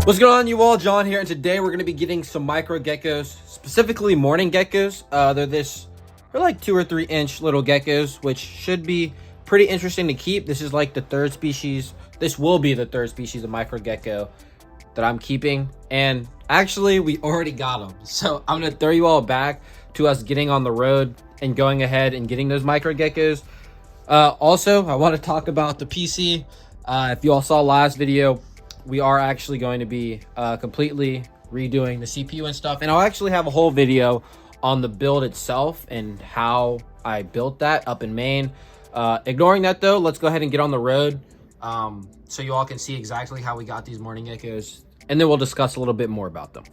What's going on, you all? John here, and today we're going to be getting some micro geckos, specifically mourning geckos. They're like 2 or 3 inch little geckos, which should be pretty interesting to keep. This is like the third species. This will be the third species of micro gecko that I'm keeping, and actually we already got them. So I'm going to throw you all back to us getting on the road and going ahead and getting those micro geckos. Also, I want to talk about the PC. If you all saw last video, we are actually going to be completely redoing the CPU and stuff, and I'll actually have a whole video on the build itself and how I built that up in Maine. Ignoring that though, let's go ahead and get on the road so you all can see exactly how we got these mourning geckos, and then we'll discuss a little bit more about them.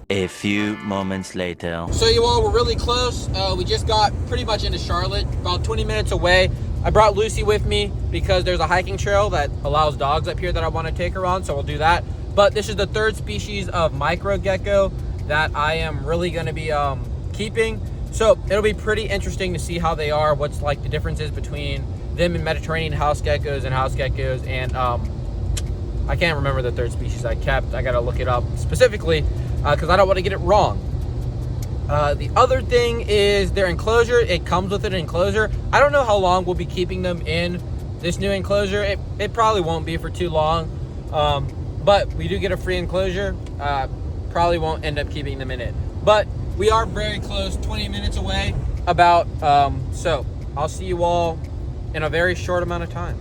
A few moments later. So you all, we're really close. We just got pretty much into Charlotte, about 20 minutes away. I brought Lucy with me because there's a hiking trail that allows dogs up here that I want to take her on, so we'll do that. But this is the third species of micro gecko that I am really going to be keeping. So it'll be pretty interesting to see how they are, what's like the differences between them and Mediterranean house geckos and house geckos. And I can't remember the third species I kept. I got to look it up specifically because I don't want to get it wrong. The other thing is their enclosure. It comes with an enclosure. I don't know how long we'll be keeping them in this new enclosure. It probably won't be for too long, but we do get a free enclosure. Probably won't end up keeping them in it, but we are very close, 20 minutes away about. So I'll see you all in a very short amount of time.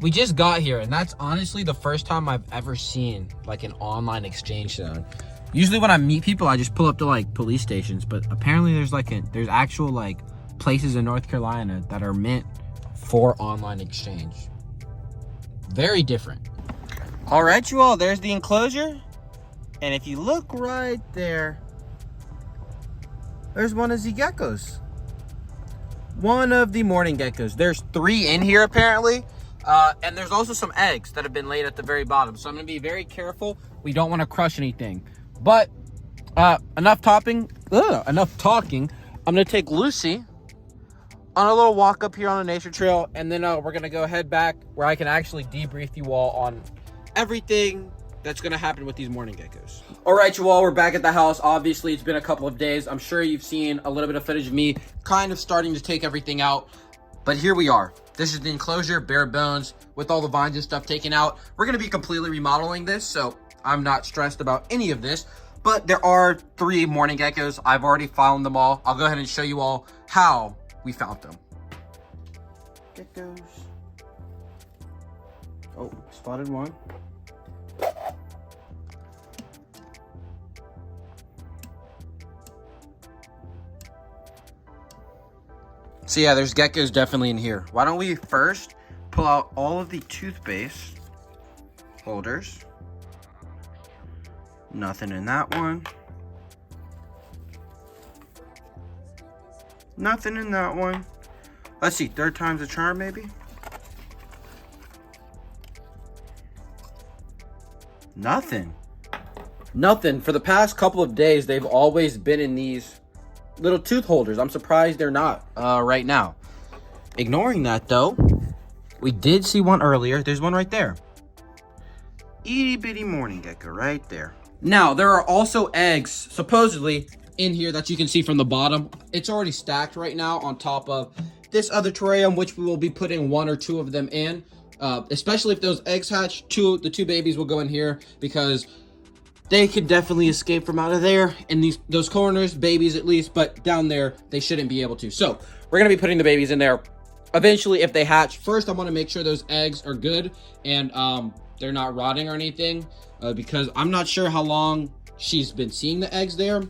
We just got here, and that's honestly the first time I've ever seen like an online exchange zone. Usually when I meet people, I just pull up to like police stations, but apparently there's actual like places in North Carolina that are meant for online exchange. Very different. All right, you all, there's the enclosure. And if you look right there, there's one of the geckos. One of the mourning geckos. There's 3 in here apparently. And there's also some eggs that have been laid at the very bottom. So I'm gonna be very careful. We don't wanna crush anything. But enough talking. I'm gonna take Lucy on a little walk up here on the nature trail, and then we're gonna go head back where I can actually debrief you all on everything that's gonna happen with these mourning geckos. All right, you all, we're back at the house. Obviously, it's been a couple of days. I'm sure you've seen a little bit of footage of me kind of starting to take everything out, but here we are. This is the enclosure, bare bones, with all the vines and stuff taken out. We're gonna be completely remodeling this, so I'm not stressed about any of this, but there are 3 mourning geckos. I've already found them all. I'll go ahead and show you all how we found them. Geckos. Oh, spotted one. So yeah, there's geckos definitely in here. Why don't we first pull out all of the toothpaste holders. Nothing in that one. Nothing in that one. Let's see, 3rd time's a charm maybe? Nothing. Nothing. For the past couple of days, they've always been in these little tooth holders. I'm surprised they're not right now. Ignoring that though, we did see one earlier. There's one right there. Itty bitty mourning gecko right there. Now, there are also eggs, supposedly, in here that you can see from the bottom. It's already stacked right now on top of this other terrarium, which we will be putting 1 or 2 of them in. Especially if those eggs hatch, the 2 babies will go in here because they could definitely escape from out of there in those corners, babies at least, but down there, they shouldn't be able to. So, we're going to be putting the babies in there eventually if they hatch. First, I want to make sure those eggs are good and they're not rotting or anything. Because I'm not sure how long she's been seeing the eggs there.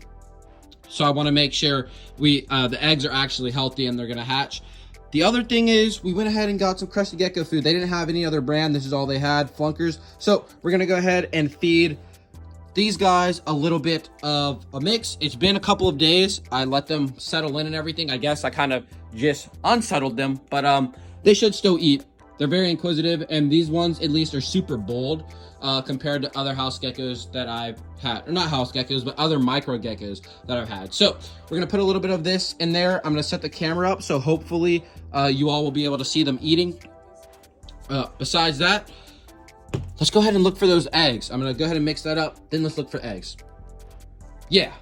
So I want to make sure the eggs are actually healthy and they're going to hatch. The other thing is we went ahead and got some Crested Gecko food. They didn't have any other brand. This is all they had, Flunkers. So we're going to go ahead and feed these guys a little bit of a mix. It's been a couple of days. I let them settle in and everything. I guess I kind of just unsettled them, but they should still eat. They're very inquisitive, and these ones at least are super bold compared to other house geckos that I've had. Or not house geckos, but other micro geckos that I've had. So we're gonna put a little bit of this in there. I'm gonna set the camera up so hopefully you all will be able to see them eating. Besides that, Let's go ahead and look for those eggs. I'm gonna go ahead and mix that up. Then let's look for eggs. Yeah.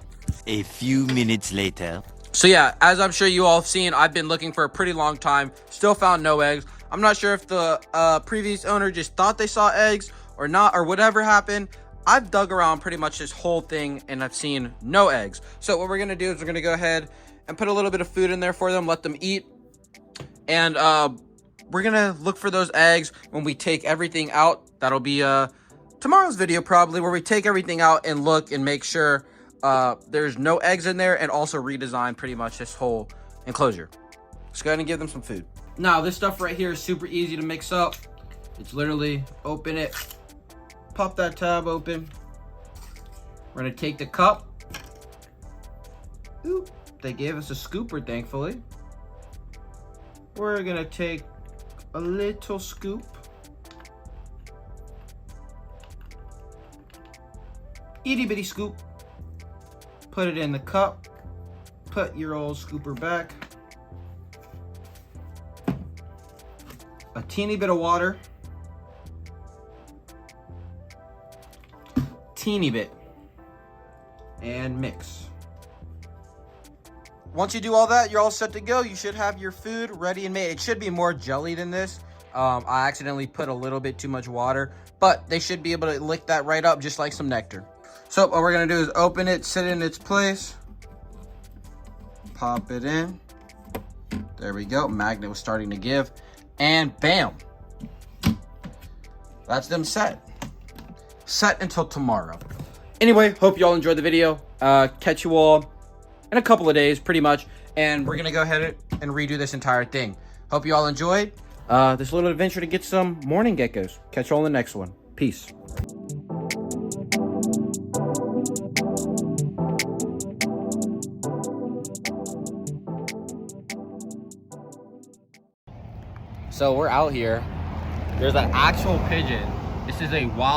A few minutes later. So yeah, as I'm sure you all have seen, I've been looking for a pretty long time. Still found no eggs. I'm not sure if the previous owner just thought they saw eggs or not, or whatever happened. I've dug around pretty much this whole thing and I've seen no eggs. So what we're gonna do is we're gonna go ahead and put a little bit of food in there for them, let them eat. And we're gonna look for those eggs when we take everything out. That'll be tomorrow's video probably, where we take everything out and look and make sure there's no eggs in there, and also redesign pretty much this whole enclosure. Let's go ahead and give them some food. Now this stuff right here is super easy to mix up. It's literally open it, pop that tab open. We're gonna take the cup. Ooh, they gave us a scooper, thankfully. We're gonna take a little scoop. Itty bitty scoop. Put it in the cup. Put your old scooper back. A teeny bit of water. Teeny bit. And mix. Once you do all that, you're all set to go. You should have your food ready and made. It should be more jelly than this. I accidentally put a little bit too much water, but they should be able to lick that right up just like some nectar. So what we're gonna do is open it, sit it in its place, pop it in. There we go. Magnet was starting to give, and bam. That's them set. Set until tomorrow. Anyway, hope you all enjoyed the video. Catch you all in a couple of days, pretty much, and we're gonna go ahead and redo this entire thing. Hope you all enjoyed this little adventure to get some mourning geckos. Catch you all in the next one. Peace. So we're out here. There's an actual pigeon. This is a wild